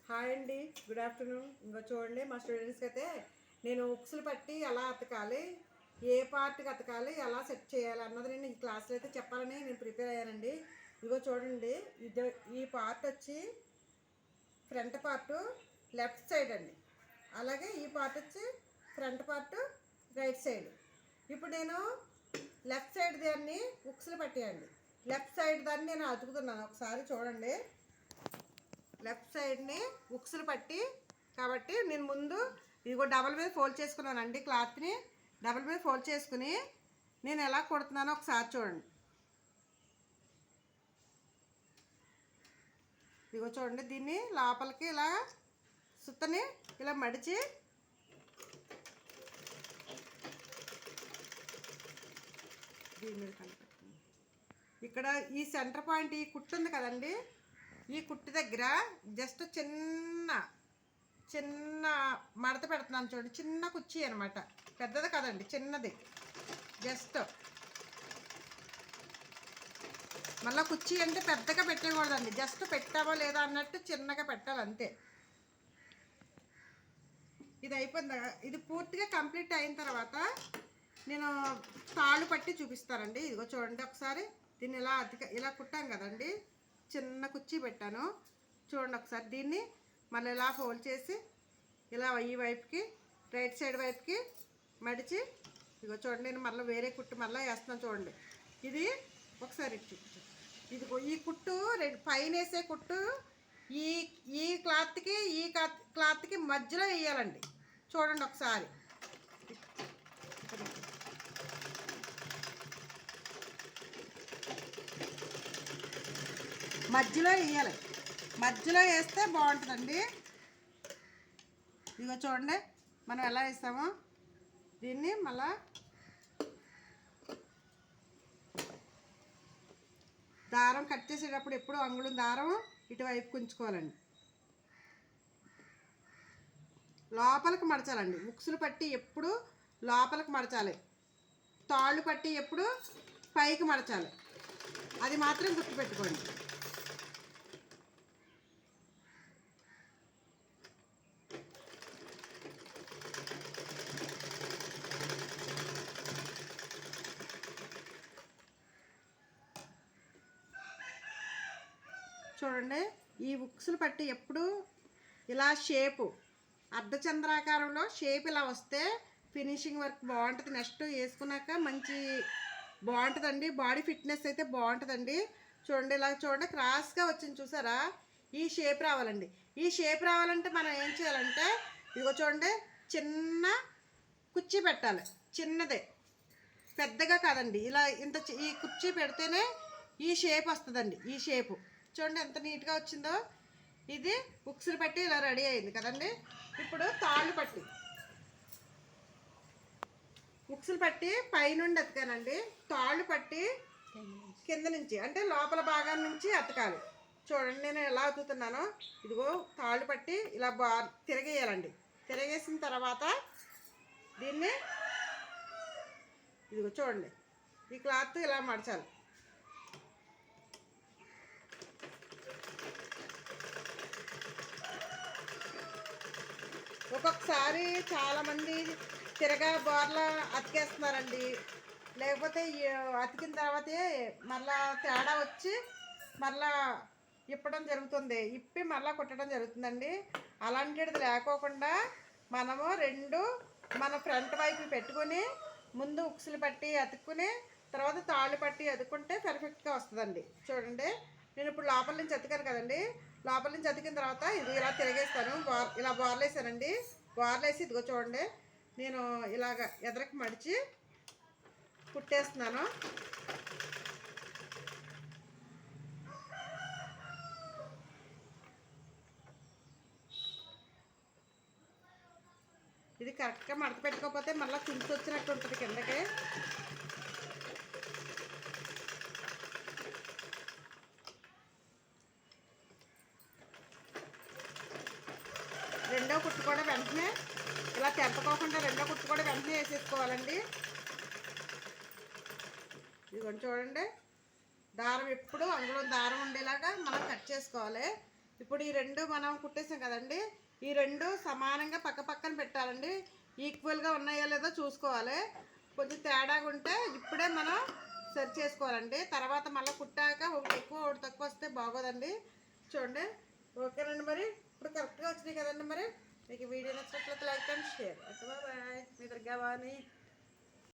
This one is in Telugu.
హాయ్ అండి, గుడ్ ఆఫ్టర్నూన్. ఇంకా చూడండి, మా స్టూడెంట్స్కి అయితే నేను ఉక్సులు పట్టి ఎలా అతకాలి, ఏ పార్ట్కి అతకాలి, ఎలా సెట్ చేయాలి అన్నది నేను ఈ క్లాస్లో అయితే చెప్పాలని నేను ప్రిపేర్ అయ్యానండి. ఇదిగో చూడండి, ఇది ఈ పార్ట్ వచ్చి ఫ్రంట్ పార్ట్ లెఫ్ట్ సైడ్ అండి. అలాగే ఈ పార్ట్ వచ్చి ఫ్రంట్ పార్ట్ రైట్ సైడ్. ఇప్పుడు నేను లెఫ్ట్ సైడ్ దాన్ని ఉక్సులు పట్టేయండి. లెఫ్ట్ సైడ్ దాన్ని నేను అతుకుతున్నాను, ఒకసారి చూడండి. లెఫ్ట్ సైడ్ని ఉక్సులు పట్టి కాబట్టి నేను ముందు ఇదిగో డబల్ మీద ఫోల్డ్ చేసుకున్నానండి. క్లాత్ని డబల్ మీద ఫోల్డ్ చేసుకుని నేను ఎలా కుడుతున్నానో ఒకసారి చూడండి. ఇదిగో చూడండి, దీన్ని లోపలికి ఇలా సుత్తని ఇలా మడిచి దీని మీద కనిపెట్టింది. ఇక్కడ ఈ సెంటర్ పాయింట్ ఈ కుట్టు ఉంది కదండి, ఈ కుట్టు దగ్గర జస్ట్ చిన్న చిన్న మడత పెడుతున్నాను చూడండి. చిన్న కుర్చీ అనమాట, పెద్దది కదండి, చిన్నది. జస్ట్ మళ్ళీ కుర్చీ అంటే పెద్దగా పెట్టకూడదండి, జస్ట్ పెట్టామో లేదా అన్నట్టు చిన్నగా పెట్టాలి అంతే. ఇది అయిపోయింది. ఇది పూర్తిగా కంప్లీట్ అయిన తర్వాత నేను తాళ్ళు పట్టి చూపిస్తానండి. ఇదిగో చూడండి ఒకసారి, దీన్ని ఇలా కుట్టాం కదండి, చిన్న కుర్చీ పెట్టాను చూడండి ఒకసారి. దీన్ని మళ్ళీ ఇలా ఫోల్డ్ చేసి ఇలా ఈ వైపుకి రైట్ సైడ్ వైపుకి మడిచి ఇదిగో చూడండి, నేను మళ్ళీ వేరే కుట్టు మళ్ళీ వేస్తున్నాను చూడండి. ఇది ఒకసారి చూపించు. ఇదిగో ఈ కుట్టు పైన వేసే కుట్టు ఈ ఈ క్లాత్కి మధ్యలో వేయాలండి. చూడండి ఒకసారి, మధ్యలో వేయాలి. మధ్యలో వేస్తే బాగుంటుందండి. ఇదిగో చూడండి, మనం ఎలా వేస్తామో దీన్ని మళ్ళా దారం కట్ చేసేటప్పుడు ఎప్పుడు అంగుళం దారం ఇటువైపు ఉంచుకోవాలండి. లోపలికి మడచాలండి. ఉక్సులు పట్టి ఎప్పుడు లోపలికి మడచాలి, తాళ్ళు పట్టి ఎప్పుడు పైకి మడచాలి, అది మాత్రం గుర్తుపెట్టుకోండి. చూడండి, ఈ ఉక్సులు పట్టి ఎప్పుడు ఇలా షేపు అర్ధచంద్రాకారంలో షేప్ ఇలా వస్తే ఫినిషింగ్ వర్క్ బాగుంటుంది. నెక్స్ట్ వేసుకున్నాక మంచి బాగుంటుందండి, బాడీ ఫిట్నెస్ అయితే బాగుంటుందండి. చూడండి, ఇలా చూడండి, క్రాస్గా వచ్చింది చూసారా, ఈ షేప్ రావాలండి. ఈ షేప్ రావాలంటే మనం ఏం చేయాలంటే ఇదిగో చూడండి, చిన్న కుర్చీ పెట్టాలి, చిన్నదే, పెద్దగా కాదండి. ఇలా ఇంత ఈ కుర్చీ పెడితేనే ఈ షేప్ వస్తుందండి. ఈ షేపు చూడండి ఎంత నీట్గా వచ్చిందో. ఇది ఉక్సులు పట్టి ఇలా రెడీ అయింది కదండి. ఇప్పుడు తాళ్ళు పట్టి ఉక్సులు పట్టి పైనుండి అతకానండి, తాళ్ళు పట్టి కింద నుంచి అంటే లోపల భాగం నుంచి అతకాలి. చూడండి నేను ఎలా అతుకుతున్నానో. ఇదిగో తాళ్ళు పట్టి ఇలా తిరగేయాలండి. తిరగేసిన తర్వాత దీన్ని ఇదిగో చూడండి, ఈ క్లాత్ ఇలా మడచాలి. ఒక్కొక్కసారి చాలామంది తిరగా బోర్లా అతికేస్తున్నారండి, లేకపోతే అతికిన తర్వాతే మళ్ళా తేడా వచ్చి మళ్ళా ఇప్పడం జరుగుతుంది, ఇప్పి మళ్ళీ కుట్టడం జరుగుతుందండి. అలాంటిది లేకోకుండా మనము రెండు మన ఫ్రంట్ వైపు పెట్టుకుని ముందు ఉక్సులు పట్టి అతుక్కుని తర్వాత తాళ్ళు పట్టి అతుక్కుంటే పర్ఫెక్ట్గా వస్తుందండి. చూడండి, నేను ఇప్పుడు లోపల నుంచి అతికాను కదండి, లోపల నుంచి అతికిన తర్వాత ఇది ఇలా తిరిగేస్తాను. ఇలా బోర్లు వేసానండి. బోర్లు వేసి ఇదిగో చూడండి, నేను ఇలాగ ఎదరకు మడిచి కుట్టేస్తున్నాను. ఇది కరెక్ట్గా మడత పెట్టుకోకపోతే మళ్ళీ కుంచి వచ్చినట్టు ఉంటుంది కిందకి. రెండో కుట్టు కూడా వెంటనే ఇలా తెంపకోకుండా రెండో కుట్టు కూడా వెంటనే వేసేసుకోవాలండి. ఇదిగోండి చూడండి, దారం ఎప్పుడు అందులో దారం ఉండేలాగా మనం కట్ చేసుకోవాలి. ఇప్పుడు ఈ రెండు మనం కుట్టేసాం కదండి, ఈ రెండు సమానంగా పక్క పక్కన పెట్టాలండి. ఈక్వల్గా ఉన్నాయో లేదో చూసుకోవాలి. కొంచెం తేడాగా ఉంటే ఇప్పుడే మనం సెట్ చేసుకోవాలండి. తర్వాత మళ్ళీ కుట్టాక ఒకటి ఎక్కువ ఒకటి తక్కువ వస్తే బాగోదండి. చూడండి. ఓకేనండి, మరి ఇప్పుడు కరెక్ట్గా వచ్చినాయి కదండి. మరి మీకు వీడియో నచ్చినట్లయితే like and share. Okay, bye. మీ దగ్గర